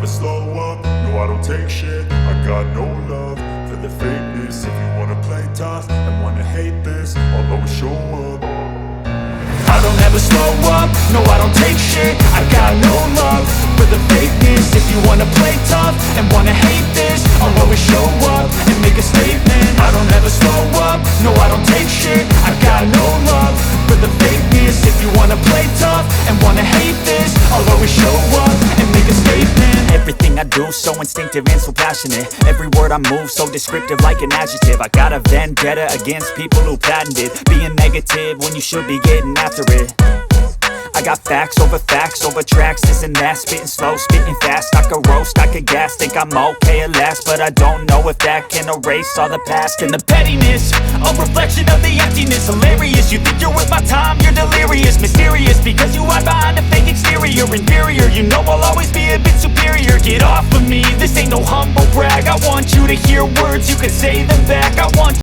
slow up, no I don't take shit. I got no love for the fakeness. If you wanna play tough and wanna hate this, I'll always show up. I don't ever slow up, no I don't take shit. I got no love for the fakeness. If you wanna play tough and wanna hate this, I'll always show up and make a statement. I don't ever slow up, no I don't take shit. I got no love for the fakeness. If you wanna play tough and wanna hate this, I'll always show up and make a statement. Everything I do so instinctive and so passionate. Every word I move so descriptive like an adjective. I got a vendetta against people who patented being negative when you should be getting after it. I got facts over tracks, this and that. Spitting slow, spitting fast. I could roast, I could gas. Think I'm okay at last, but I don't know if that can erase all the past. And the pettiness, a reflection of the emptiness. Hilarious, you think you're worth my time, you're delirious. Mysterious, because you hide behind a fake exterior. Inferior, you know I'll always be a bit superior. Get off of me, this ain't no humble brag. I want you to hear words, you can say them back. I want